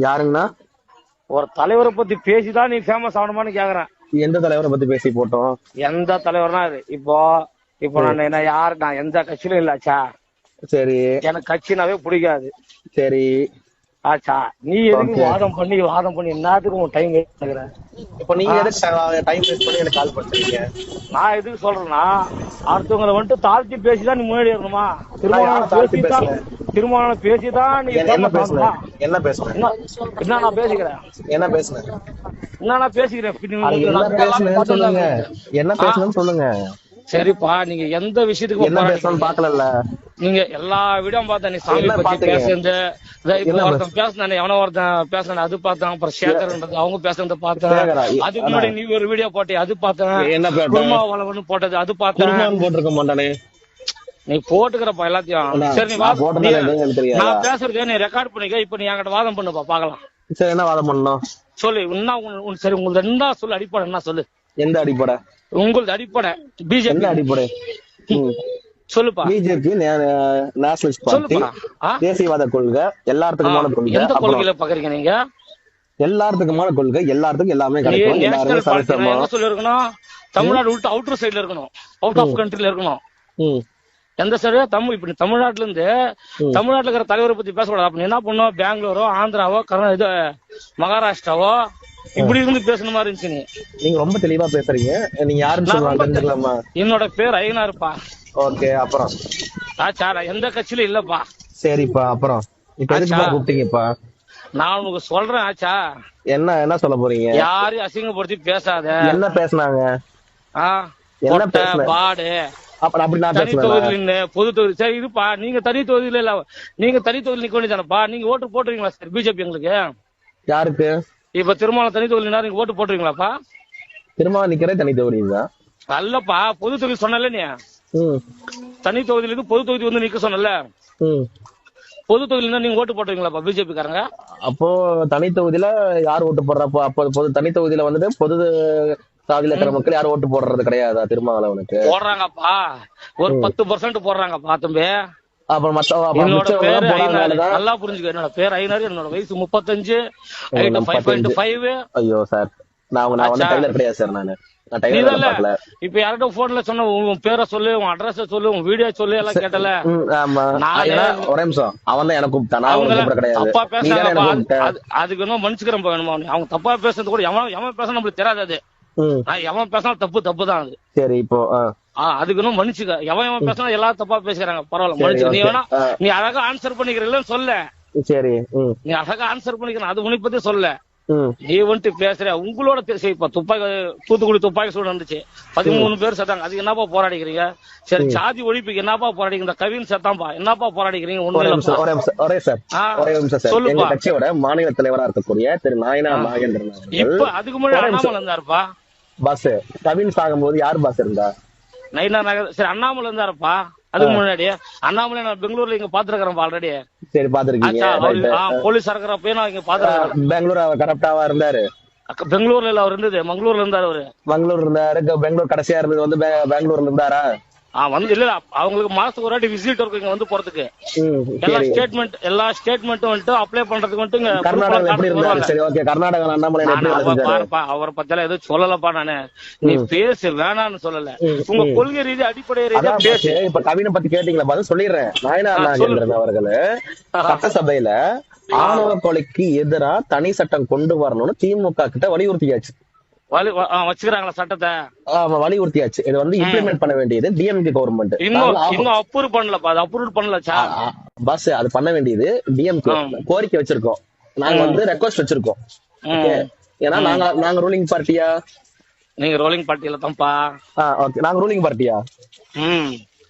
யாருங்கண்ணா? ஒரு தலைவரை பத்தி பேசிதான் நீ ஃபேமஸ் ஆகணுமான்னு கேக்குறேன். எந்த தலைவரை பத்தி பேசி போட்டோம்? எந்த தலைவர்னா இப்போ நான் எந்த கட்சியிலும் இல்லாச்சா. சரி, எனக்கு கட்சினாவே பிடிக்காது. சரி ஆச்சா, நீ எதுக்கு வாதம் பண்ணி என்னத்துக்கு உன் டைம் வேஸ்ட் பண்ணுற? இப்ப நீங்க எதுக்கு டைம் வேஸ்ட் பண்ணி எனக்கு கால் பண்றீங்க? நான் எதுக்கு சொல்றேன்னா, அடுத்தவங்களை வந்துட்டு தாழ்த்தி பேசிதான் நீ முன்னாடி வரணுமா? திருமணம் பேசிதான் நீ என்ன பேசுறேன்? என்ன பேசுறேன்? என்ன நான் பேசிக்கிறேன்? என்ன பேசுறேன்? என்ன நான் பேசிக்கிறேன்? சொல்லுங்க, என்ன பேசணும்னு சொல்லுங்க. சரிப்பா, நீங்க எந்த விஷயத்துக்கு என்ன பேசணும்னு பாக்கல. நீங்க எல்லா வீடியோ பார்த்தா நீ சாமி பத்தி பேசுறது, ஒருத்தன் பேசினானே எவனோ ஒருத்தன் பேசின அது பார்த்தேன். அப்புறம் சேகர்ன்றது அவங்க பேசுறத பார்த்தேன். அதுக்கு முன்னாடி நீ ஒரு வீடியோ போட்டி அது பார்த்தேன். என்ன குருமாவளவன் போட்டது அது பார்த்தேன். போட்டிருக்க மாட்டானே நீ போட்டுக்கிறப்பா எல்லாத்தையும். சரி, நான் பேசுறதே நீ ரெக்கார்ட் பண்ணிக்க. இப்ப நீ என்கிட்ட வாதம் பண்ணுப்பா பாக்கலாம். சரி, என்ன வாதம் பண்ணணும் சொல்லு. இன்னும் சரி, உங்களுக்கு என்ன சொல்லு, அடிப்படை என்ன சொல்லு. எந்த அடிப்படை? உங்களுக்கு அடிப்படை பிஜேபி அடிப்படை சொல்லுப்பா. பிஜேபி நேஷனலிஸ்ட் பார்ட்டி, தேசியவாத கொள்கை, எல்லாத்துக்குமான கொள்கை. எந்த கொள்கையில பாக்குறீங்க நீங்க? எல்லாத்துக்குமான கொள்கை, எல்லாத்துக்கும் எல்லாமே கிடைக்கும். சொல்லி இருக்கணும். தமிழ்நாடு விட்டு அவுட்டர் சைடுல இருக்கணும், அவுட் ஆஃப் கண்ட்ரில இருக்கணும். எந்த சைடு? இப்ப தமிழ்நாட்டுல இருந்து தமிழ்நாட்டுல இருக்கிற தலைவரை பத்தி பேசக்கூடாது. அப்ப என்ன பண்ணும்? பெங்களூரோ, ஆந்திராவோ, மகாராஷ்டிராவோ இப்படி இருந்து பேசுன மாதிரி இருந்துச்சு. நீங்க ரொம்ப தெளிவா பேசுறீங்க. நீங்க யாருன்னு தெரிஞ்சுக்கலாமா? என்னோட பேர் ஐயனாருப்பா. ஓகே, அப்புறம் எந்த கட்சியிலும் இல்லப்பா. சரிப்பா, அப்புறம் இப்ப எதுக்கு கூப்பிட்டீங்கப்பா? நான் உனக்கு சொல்றேன். ஆச்சா, என்ன சொல்ல போறீங்க? யாரையும் அசிங்கப்படுத்தி பேசாத. என்ன பேசுனாங்க? பாடு தனி தொகுதியில பொது தொகுதி. சரி இருப்பா, நீங்க தனி தொகுதியில இல்ல, நீங்க தனி தொகுதியில் நிக்க வேண்டியதானப்பா. நீங்க ஓட்டு போட்டுருவீங்களா சார் பிஜேபி? எங்களுக்கு யாருக்கு? இப்ப திருமாவளவன் தனி தொகுதியில நீங்க ஓட்டு போட்டுருவீங்களாப்பா? திருமாவளவன் நிக்கிறே தனி தொகுதி தான் அல்லப்பா. பொது தொகுதி சொன்னல நீ. தனி தொகுதியில இருந்து பொது தொகுதி வந்து நிக்க சொன்னல. பொது தொகுதியில நீங்க ஓட்டு போட்டுருவீங்களாப்பா பிஜேபி காரங்க? அப்போ தனி தொகுதியில யார் ஓட்டு போடுறப்போ? அப்போ தனி தொகுதியில வந்துட்டு பொது சாதியில இருக்கிற மக்கள் யாரும் ஓட்டு போடுறது கிடையாதா திருமாவளவனுக்கு? போடுறாங்கப்பா, ஒரு 10% போடுறாங்கப்பா தம்பி. என்னோட பேரு நல்லா புரிஞ்சுக்க. என்னோட பேர் ஐயனார். என்னோட வயசு 35. ஐயோ சார், நான் டைலர் கிடையாது சார். நானு இப்ப யார்கிட்ட போன்ல சொன்ன உன் பேரை சொல்லு, உன் அட்ரஸ் சொல்லு, உன் வீடியோ சொல்லு எல்லாம் கேட்டல. ஒரே நிமிஷம், அவன் தான் எனக்கு கூப்பிட்டான். தப்பா பேசுறாங்க, அதுக்கு இன்னும் மன்னிச்சுக்கிறேன் வேணுமா? அவங்க தப்பா பேசுறது கூட எவன் பேச நம்மளுக்கு தெரியாது. அது எவன் பேசினா தப்பு தான் அது. சரி, இப்போ அதுக்கு இன்னும் மன்னிச்சுக்க. எவன் பேசினா எல்லாரும் தப்பா பேசுறாங்க, பரவாயில்ல மன்னிச்சுக்க. நீ வேணா நீ அழகா ஆன்சர் பண்ணிக்கிறீங்களன்னு சொல்ல. சரி, நீ அழகா ஆன்சர் பண்ணிக்கிறேன், அது உனக்கு பத்தி சொல்ல. நீ வந்துட்டு பேசுற உங்களோட இப்ப தூத்துக்குடி துப்பாக்கி சூடு வந்துச்சு, 13 பேர் செத்தாங்க. அதுக்கு என்னப்பா போராடிக்கிறீங்க? சரி, சாதி ஒழிப்புக்கு என்னப்பா போராடிக்கிறீங்க? இந்த கவின் செத்தாம்பா, என்னப்பா போராடிக்கிறீங்க? சொல்லுப்பா. கட்சியோட மாநில தலைவரா இருக்கக்கூடிய திரு நாயனார் நாகேந்திரன் இப்ப அதுக்கு முன்னாடி அண்ணாமலை இருந்தாருப்பா. பாஸ் கவின் சாகும்போது யாரு பாஸ் இருந்தா? நயினார் நாகேந்திரன். சரி, அண்ணாமலை இருந்தாருப்பா. அதுக்கு முன்னாடி அண்ணாமலை நான் பெங்களூர்ல இங்க பாத்துருக்கேன் ஆல்ரெடி. சரி, பாத்துருக்கீங்க. போலீஸ் இருக்கிறப்ப நான் இங்க பாத்துருக்கேன். பெங்களூர் கரெக்டாவா இருந்தாரு? பெங்களூர்ல இல்ல, அவர் இருந்தது மங்களூர்ல இருந்தாரு. அவரு மங்களூர் இருந்தாரு. பெங்களூர் கடைசியா இருந்தது வந்து பெங்களூர்ல இருந்தாரா? வந்து இல்ல, அவங்களுக்கு மாசத்துக்கு ஒரு வாட்டி விசிட் இருக்கு இங்க வந்து போறதுக்கு. எல்லா ஸ்டேட்மெண்ட்டும் வந்துட்டு அப்ளை பண்றதுக்கு வந்துட்டு பாருப்பா. அவரை பத்தியெல்லாம் எதுவும் சொல்லலப்பா நானு. நீ பேசு, வேணான்னு சொல்லல. உங்க கொள்கை ரீதியா அடிப்படை ரீதியா பேசு. இப்ப கவினை பத்தி கேட்டீங்களா? பதில் சொல்லிடுறேன். நாயனார் நாகேந்திரன் அவர்கள் சட்டசபையில ஆணவ கொலைக்கு எதிரா தனி சட்டம் கொண்டு வரணும்னு திமுக கிட்ட வலியுறுத்தியாச்சு. வச்சுக்கிறாங்களா சட்டத்தை? வலியுறுத்தியாச்சு. இது வந்து இம்ப்ளிமெண்ட் பண்ண வேண்டியது டிஎம்கே கவர்மெண்ட். இன்னும் அப்ரூவ் பண்ணலப்பா. அது அப்ரூவ் பண்ணல பஸ். அது பண்ண வேண்டியது டிஎம்கே. கோரிக்கை வச்சிருக்கோம், நாங்க வந்து ரெக்வஸ்ட் வச்சிருக்கோம். ஏன்னா நாங்க ரூலிங் பார்ட்டியா? நீங்க ரூலிங் பார்ட்டியில தான்ப்பா. ஓகே, நாங்க ரூலிங் பார்ட்டியா?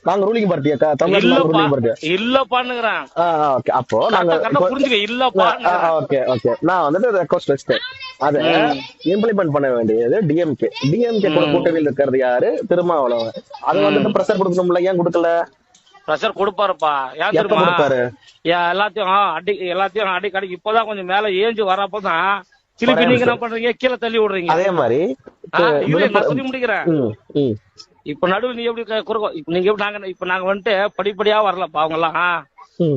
நாங்க ரூலிங் பார்ட்டியா? இல்லப்பான்னுறேன். ஓகே, அப்போ நாங்க புரிஞ்சுக்க. இல்லப்பா. ஓகே ஓகே, நான் வந்துட்டு ரெக்வஸ்ட் வச்சிட்டேன். அத இம்ப்ளிமெண்ட் பண்ண வேண்டியது டிஎம்கே. டிஎம்கே கூட கூட்டணியில் இருக்கிறது யாரு? திருமாவளவன். அது வந்துட்டு பிரஷர் கொடுக்கணும்ல, ஏன் கொடுக்கல? பிரஷர் கொடுப்பாருப்பா. ஏன் கொடுப்பாரு? எல்லாத்தையும் அடிக்கடி இப்பதான் கொஞ்சம் மேல ஏஞ்சி வரப்பதான் திருப்பி நீங்க என்ன பண்றீங்க? கீழே தள்ளி விடுறீங்க. அதே மாதிரி நான் சொல்லி முடிக்கிறேன். இப்ப நடுவு நீ எப்படி நீங்க எப்படி நாங்க வந்துட்டு படிப்படியா வரலப்பா அவங்க எல்லாம்.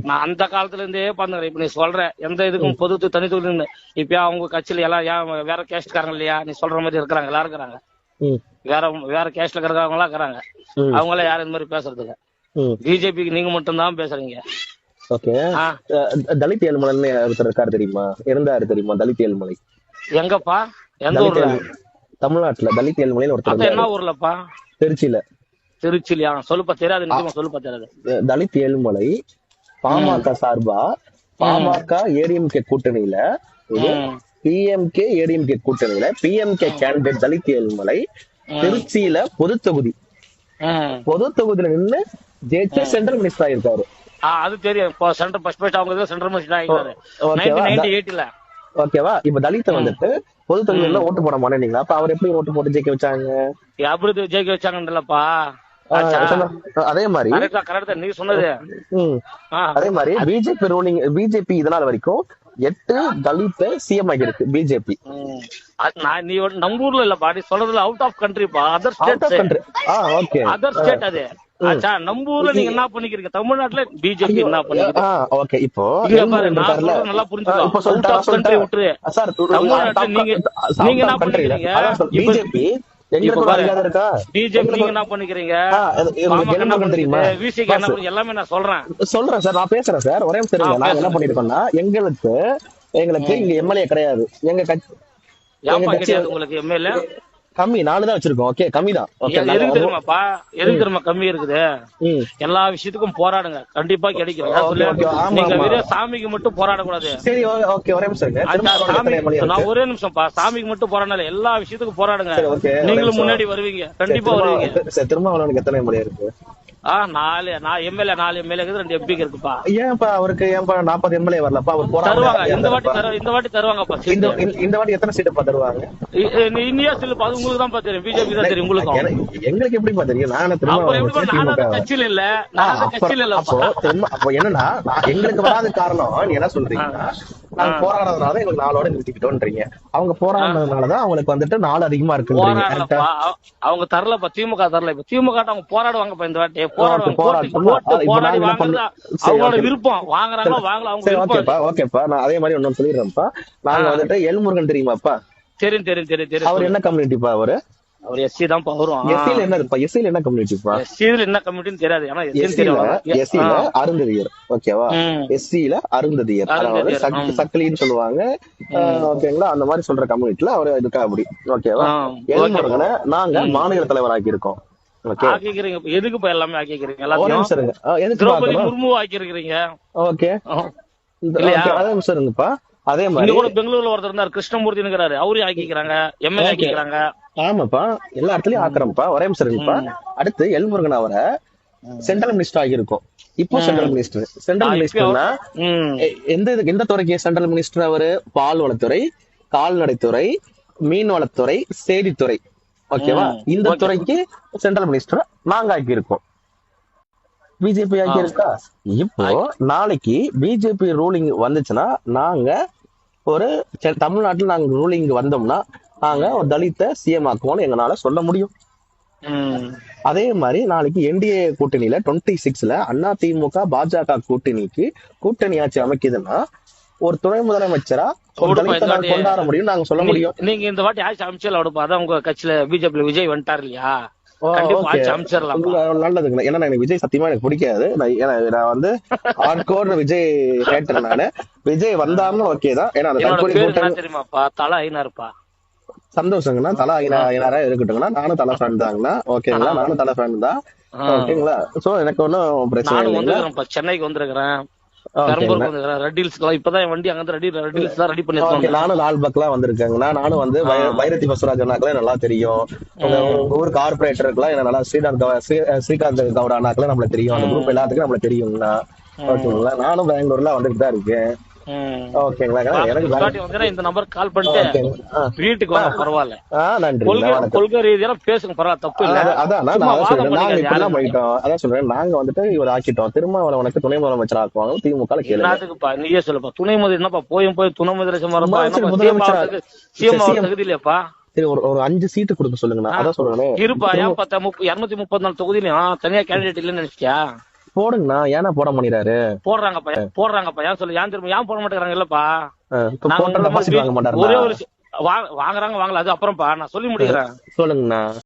நான் அந்த காலத்துல இருந்தே பாத்துக்கிறேன். இப்ப நீ சொல்ற எந்த இதுக்கும் பொது தனி தொழில் இப்ப அவங்க கட்சியில எல்லாம் வேற கேஸ்ட்காரங்க இல்லையா நீ சொல்ற மாதிரி இருக்கிறாங்க, எல்லாரும் இருக்கிறாங்க. வேற கேஸ்ட்ல இருக்கிறவங்க எல்லாம் இருக்கிறாங்க. அவங்க எல்லாம் யாரும் இந்த மாதிரி பேசுறதுக்கு பிஜேபிக்கு நீங்க மட்டும் தான் பேசுறீங்க. ஓகே, தலித் ஏழுமலைன்னு ஒருத்தர் இருக்காரு தெரியுமா? இருந்தாரு தெரியுமா தலித் ஏழுமலை? எங்கப்பா? எந்த ஊர்ல? தமிழ்நாட்டுல தலித் ஏழுமலைன்னு ஒருத்தர். என்ன ஊர்லப்பா? திருச்சியில. திருச்சியிலயா? சொல்லுப்பா. தெரியாது, நிச்சயமா சொல்லுப்பா. தெரியாது. தலித் ஏழுமலை பாமக சார்பா, பாமக ஏடிஎம்கே கூட்டணியில, பிஎம்கே ஏடிஎம்கே கூட்டணியில பிஎம்கே கேண்டிடேட் தலித் ஏழுமலை திருச்சியில பொது தொகுதியில நின்று ஜெயிச்சு சென்ட்ரல் மினிஸ்டர் ஆயிருக்காரு. அது தெரியும். சென்ட்ரல் ஃபர்ஸ்ட் அவங்க சென்ட்ரல் மினிஸ்டர் ஆயிருக்காரு 1998ல. ஓகேவா? இப்ப தலித்தை வந்துட்டு பொது தொகுதியில ஓட்டு போட மாட்டேங்களா? அப்ப அவர் எப்படி ஓட்டு போட்டு ஜெயிக்க வச்சாங்க? எப்படி ஜெயிக்க வச்சாங்கன்றப்பா. அதே மாதிரி நீ சொன்னது அதே மாதிரி பிஜேபி இதனால வரைக்கும் 8 தலித் சிஎம் ஆகிருக்கு பிஜேபி. நீ நம்ம ஊர்ல இல்லப்பா, நீ சொல்றதுல அவுட் ஆஃப் கண்ட்ரிப்பா, other state. Okay, other state. அது நம்ம ஊர்ல நீங்க என்ன பண்ணிக்கிறீங்க? தமிழ்நாட்டுல பிஜேபி என்ன பண்ணிக்கிறீங்க? ஓகே, இப்போ நல்லா புரிஞ்சுக்கோ. அவுட் ஆஃப் கண்ட்ரி விட்டுரு. தமிழ்நாட்டுல நீங்க என்ன பண்ணிக்கிறீங்க? பிஜேபி பிஜேபி நீங்க என்ன பண்ணிக்கிறீங்க? எல்லாமே நான் சொல்றேன் சார். நான் பேசுறேன் சார். ஒரே நிமிஷம். நான் என்ன பண்ணிருக்கோம்னா, எங்களுக்கு இங்க எம்எல்ஏ கிடையாது. எங்க கட்சி உங்களுக்கு எம்எல்ஏ கம்மி 4 தான் வச்சிருக்கோம். ஓகே, கம்மி தான். எதுக்கு தெரியுமாப்பா? எதுக்கு தெரியுமா கம்மி இருக்குது? எல்லா விஷயத்துக்கும் போராடுங்க, கண்டிப்பா கிடைக்கும். நீங்க வெறும் சாமிக்கு மட்டும் போராடக்கூடாது. சரி, ஓகே, ஒரே நிமிஷம். நான் ஒரே நிமிஷம்ப்பா. சாமிக்கு மட்டும் போராடல, எல்லா விஷயத்துக்கும் போராடுங்க. நீங்களும் முன்னாடி வருவீங்க, கண்டிப்பா வருவீங்க. திருமாவளவனுக்கு எத்தனை எம்எல்ஏ இருக்கு? 4 எம்எல்ஏ 4 எம்எல்ஏ 2 எம்பிக்கு இருக்குப்பா. ஏன்பா அவருக்கு 40 எம்எல்ஏ வரலப்பா? அவர் போராடுவாங்க. இந்த வாட்டி தருவாங்கப்பா. இந்த வாட்டி எத்தனை சீட்டுப்பா தருவாங்க? இந்தியா சொல்லுப்பா. அது உங்களுக்கு தான் தெரியும். பிஜேபி தான் தெரியும். உங்களுக்கு எங்களுக்கு எப்படிப்பா தெரியும்? கட்சியில இல்ல, கட்சியில இல்ல. அப்போ என்னன்னா, எங்களுக்கு வராத காரணம் நீ என்ன சொல்றீங்கன்னா, நாங்க போராடுறதுனால எங்களுக்கு 4ஓட நிறுத்திக்கிட்டோன்றீங்க. அவங்க போராடுறதுனாலதான் அவங்களுக்கு வந்துட்டு 4 அதிகமா இருக்கு. அவங்க தரலப்பா, திமுக தரல. இப்ப திமுக அவங்க போராடுவாங்கப்பா. இந்த வாட்டி அவங்களோட விருப்பம். வாங்குறாங்க, வாங்கல, அவங்க விருப்பம். ஓகேப்பா, நான் அதே மாதிரி ஒன்னு சொல்லிடுறேன்ப்பா. நாங்க வந்துட்டு எல்முருகன் தெரியுமாப்பா? தெரியும். அவர் என்ன கம்யூனிட்டிப்பா? அவர் எஸ்சி தான் வரும். எஸ்சில என்ன இருப்பா? எஸ்சில என்ன கம்யூனிட்டிப்பா? எஸ்சில என்ன கம்யூனிட்டின்னு தெரியாது. ஆனா எஸ்சில அருந்ததியர். ஓகேவா? எஸ்சில அருந்ததியர், அதாவது சக்கிலின்னு சொல்லுவாங்க. ஓகேங்களா? அந்த மாதிரி சொல்ற கம்யூனிட்டில அவரு இருக்கா அப்படி. ஓகேவா? எல்முருகனை நாங்க மாநில தலைவர் ஆக்கி இருக்கோம். எதுக்கு எல்லாமே ஆக்கிக்கிறீங்க? திரௌபதி முர்மு ஆக்கிருக்கீங்க. ஓகே, சரிங்கப்பா. அதே மாதிரி கூட பெங்களூர்ல ஒருத்தர் இருந்தார், கிருஷ்ணமூர்த்திங்கிறாரு, அவரையும் ஆக்கிக்கிறாங்க, எம்எல்ஏ ஆக்கிக்கிறாங்க. ஆமாப்பா, எல்லா இடத்துலயும் ஆக்குறோம்ப்பா. ஒரே நிமிஷம். அடுத்து எல்முருகன் அவரை சென்ட்ரல் மினிஸ்டர் ஆகியிருக்கும். இப்போ சென்ட்ரல் மினிஸ்டர்னா எந்த துறைக்கு சென்ட்ரல் மினிஸ்டர்? அவரு பால் வளத்துறை, கால்நடைத்துறை, மீன் வளத்துறை, செய்தித்துறை. ஓகேவா? இந்த துறைக்கு சென்ட்ரல் மினிஸ்டர் நாங்க ஆக்கி இருக்கோம். பிஜேபி ஆக்கி இருக்கா? இப்போ நாளைக்கு பிஜேபி ரூலிங் வந்துச்சுன்னா, நாங்க ஒரு தமிழ்நாட்டுல நாங்க ரூலிங் வந்தோம்னா, நாங்க ஒரு தலித்த சிஎம் ஆக்குவோம்னு எங்களால சொல்ல முடியும். அதே மாதிரி நாளைக்கு என்டிஏ கூட்டணியில 26ல அதிமுக பாஜக கூட்டணி ஆட்சி அமைக்குதுன்னா, ஒரு துணை முதலமைச்சரா கொண்டாட முடியும், நாங்க சொல்ல முடியும். நீங்க இந்த வாட்டி ஆட்சி அமைச்சர் விடுப்பா. அதான் உங்க கட்சியில பிஜேபி விஜய் வந்துட்டாரு இல்லையா? நல்லதுங்க. ஏன்னா எனக்கு விஜய் சத்தியமா எனக்கு பிடிக்காது. நான் வந்து ஹார்ட்கோர் விஜய் ஹேட்டர். நானு விஜய் வந்தாருன்னு ஓகே தான். ஏன்னா தெரியுமாப்பா, தலை ஐநாருப்பா. சந்தோஷங்கண்ணா, தலை ஐநாரா இருக்கட்டுங்கண்ணா. நானும் தலை ஃபேன் தாங்கண்ணா. ஓகேங்களா? நானும் தலை ஃபேன் தான். ஓகேங்களா? சோ எனக்கு ஒன்னும் பிரச்சனை இல்லை. சென்னைக்கு வந்திருக்கிறேன். நானும் லால்பாக்லாம் வந்திருக்கேங்கண்ணா. நானும் வந்து வைரத்தி பசுராஜ் அண்ணாக்கெல்லாம் நல்லா தெரியும். உங்க ஊர் கார்பரேட்டருக்குலாம் என்ன நல்லா ஸ்ரீகாந்த் கவுடா அண்ணாக்கெல்லாம் நம்மள தெரியும். அந்த குரூப் எல்லாத்துக்கும் நம்மள தெரியுங்கண்ணா. ஓகேங்களா? நானும் பெங்களூர்ல வந்துட்டு தான் இருக்கேன். இந்த நம்பர் கால் பண்ணிட்டு வீட்டுக்கு வாங்க, பரவாயில்ல. நன்றி. கொள்கை ரீதியா பேசுங்க, பரவாயில்ல, தப்பு இல்ல. அதான் அதான் சொல்றேன். நாங்க வந்துட்டு இவர் ஆக்கிட்டோம். திருமாவளவனுக்கு துணை முதலமைச்சர் ஆக்குவாங்க திமுக. கேளுப்பா, நீயே சொல்லுப்பா. துணை முதல் என்னப்பா? போய் துணை முதலமைச்சர் சிஎம் தகுதி இல்லையாப்பா? சரி ஒரு 5 சீட்டு கொடுக்க சொல்லுங்கண்ணா. அதான் சொல்றேன் இருப்பா. ஏன் பார்த்தா 234 தொகுதியிலும் தனியா கேண்டிடேட் இல்லன்னு நினைச்சியா? போடுங்கண்ணா. ஏன்னா போட மாட்டேங்கிறாரு? போடுறாங்கப்பா. ஏன் சொல்லு, ஏன் திரும்ப ஏன் போட மாட்டேங்கிறாங்க? இல்லப்பா ஒரே ஒரு வாங்குறாங்க வாங்கல, அது அப்புறம்ப்பா நான் சொல்லி முடிக்கிறேன். சொல்லுங்கண்ணா.